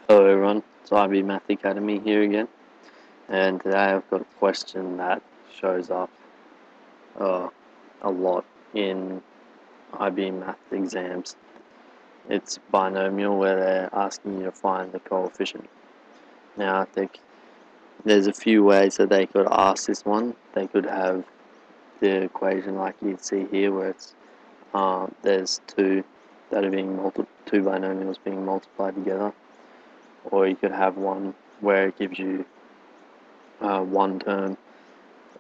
Hello everyone, it's IB Math Academy here again, and today I've got a question that shows up a lot in IB Math exams. It's binomial, where they're asking you to find the coefficient. Now I think there's a few ways that they could ask this one. They could have the equation like you see here, where it's there's two binomials being multiplied together. Or you could have one where it gives you one term,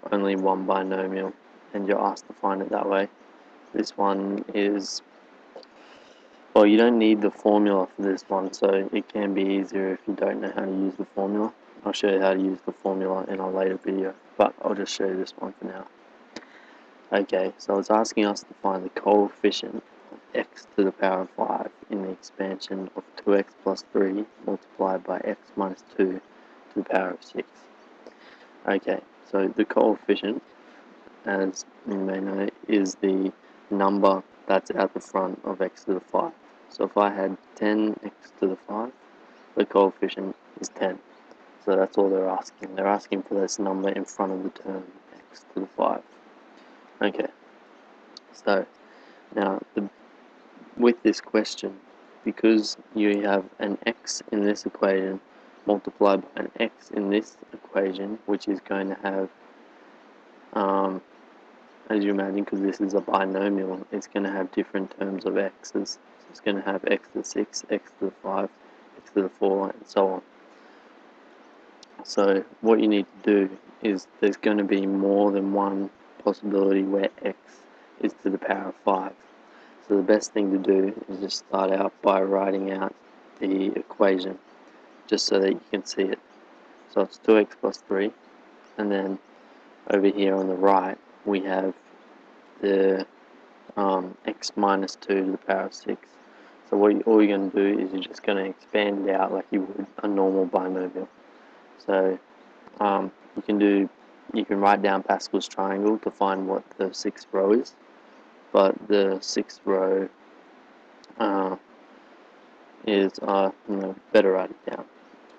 only one binomial, and you're asked to find it that way. This one is, well, you don't need the formula for this one, so it can be easier if you don't know how to use the formula. I'll show you how to use the formula in a later video, but I'll just show you this one for now. Okay, so it's asking us to find the coefficient of x to the power of 5 in the expansion of 2x plus 3 multiplied by x minus 2 to the power of 6. Okay, so the coefficient, as you may know, is the number that's at the front of x to the 5. So if I had 10x to the 5, the coefficient is 10. So that's all they're asking. They're asking for this number in front of the term x to the 5. Okay, so now with this question, because you have an x in this equation multiplied by an x in this equation, which is going to have, as you imagine, because this is a binomial, it's going to have different terms of x's. So it's going to have x to the 6, x to the 5, x to the 4, and so on. So what you need to do is, there's going to be more than one possibility where x is to the power of 5. So the best thing to do is just start out by writing out the equation, just so that you can see it. So it's 2x plus 3, and then over here on the right we have the x minus 2 to the power of 6. So all you're going to do is you're just going to expand it out like you would a normal binomial. So you can write down Pascal's triangle to find what the 6th row is, but the 6th row is better write it down.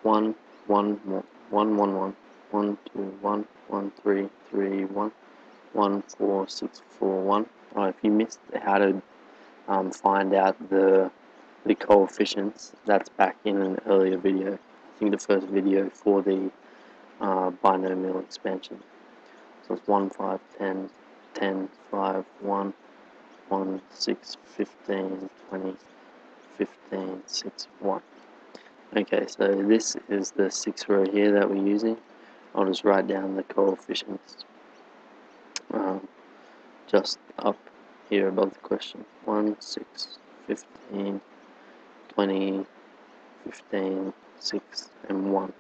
1 1 1 1 1 1 2 1 1 3 3 1 1 4 6 4 1. If you missed how to find out the coefficients, that's back in an earlier video. I think the first video for the binomial expansion. So it's 1 5 10 10 5 1 1 6 15 20 15 6 1. Okay, so this is the 6th row here that we're using. I'll just write down the coefficients just up here above the question. 1 6 15 20 15 6 and 1.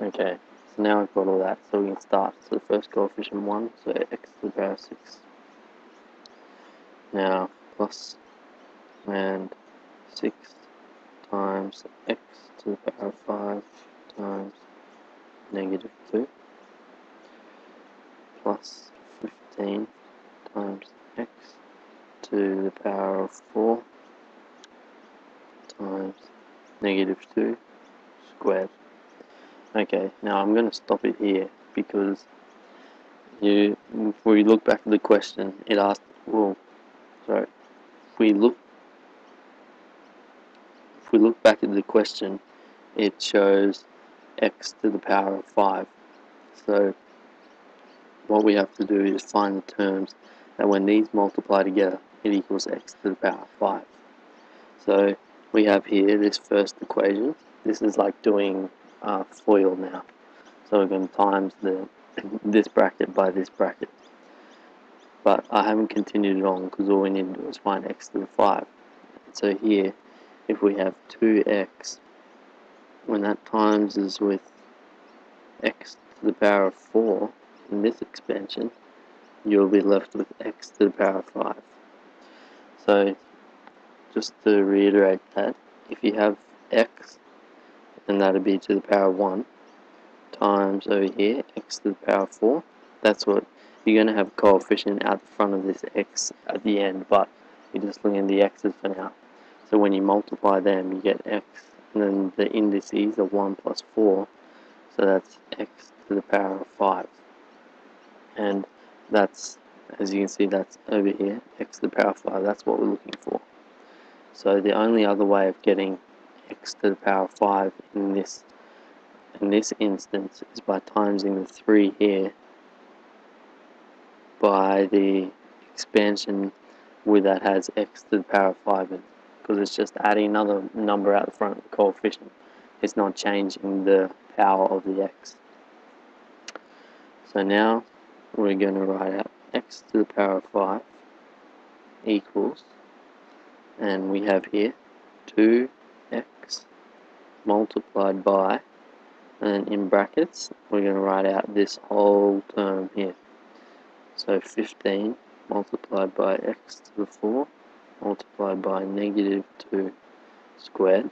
Okay, so now I've got all that, so we can start. So the first coefficient 1, so x to the power of 6. Now plus and 6 times x to the power of 5 times negative 2 plus 15 times x to the power of 4 times negative 2 squared. Okay, now I'm going to stop it here, because if we look back at the question, it asked, if we look back at the question, it shows x to the power of 5. So what we have to do is find the terms that when these multiply together, it equals x to the power of 5. So we have here this first equation. This is like doing FOIL now. So we're going to times this bracket by this bracket. But I haven't continued it on, because all we need to do is find x to the 5. So here, if we have 2x, when that times is with x to the power of 4 in this expansion, you'll be left with x to the power of 5. So just to reiterate that, if you have x, then that would be to the power of 1, times over here, x to the power of 4. That's what you're going to have a coefficient out the front of this x at the end, but you're just looking at the x's for now. So when you multiply them, you get x and then the indices are 1 plus 4, so that's x to the power of 5. And that's, as you can see, that's over here, x to the power of 5, that's what we're looking for. So the only other way of getting x to the power of 5 in this instance is by timesing the 3 here by the expansion with that has x to the power of 5 in, because it's just adding another number out the front of the coefficient. It's not changing the power of the x. So now we're going to write out x to the power of 5 equals, and we have here 2x multiplied by, and in brackets we're going to write out this whole term here. So 15 multiplied by x to the 4 multiplied by negative 2 squared.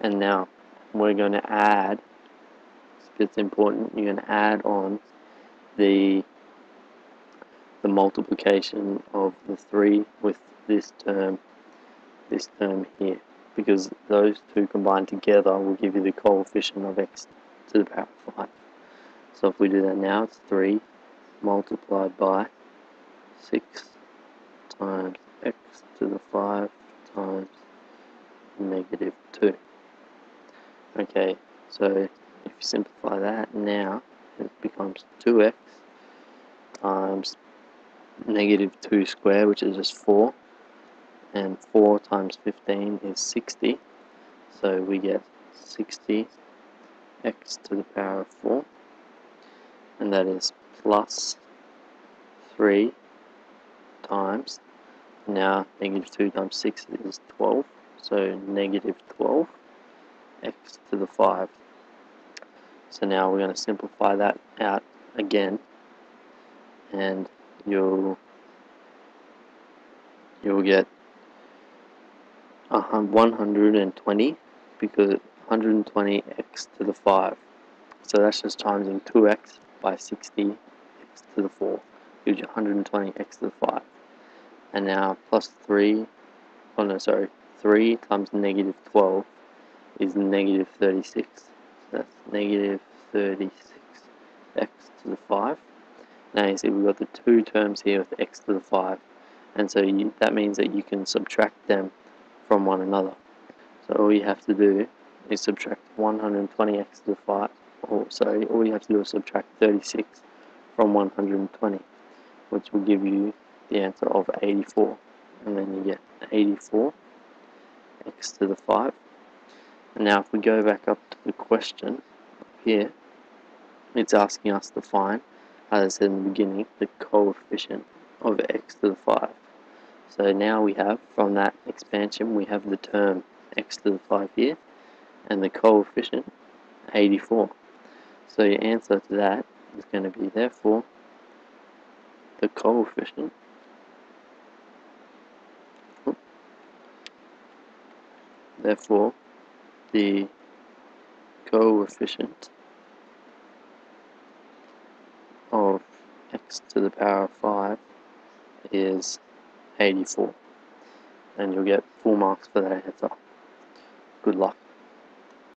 And now we're going to add, it's important, you're going to add on the multiplication of the 3 with this term here, because those two combined together will give you the coefficient of x to the power of 5. So if we do that now, it's 3 multiplied by 6 times x to the 5 times negative 2. Okay, so if you simplify that now, it becomes 2x times negative 2 squared, which is just 4, and 4 times 15 is 60, so we get 60 x to the power of 4, and that is plus 3 times, now negative 2 times 6 is 12, so negative 12 x to the 5. So now we're going to simplify that out again, and you'll get 120, because 120 x to the 5. So that's just timesing 2x by 60 x to the 4 gives you 120 x to the 5. And now plus 3 times negative 12 is negative 36. So that's negative 36 x to the 5. Now you see we've got the two terms here with x to the 5, and so that means that you can subtract them from one another. So all you have to do is subtract 120x to the 5, all you have to do is subtract 36 from 120, which will give you the answer of 84, and then you get 84 x to the 5. And now if we go back up to the question here, it's asking us to find, as I said in the beginning, the coefficient of x to the 5. So now we have, from that expansion, we have the term x to the 5 here, and the coefficient 84. So your answer to that is going to be, therefore, the coefficient of x to the power of 5 is 84, and you'll get full marks for that answer. Good luck.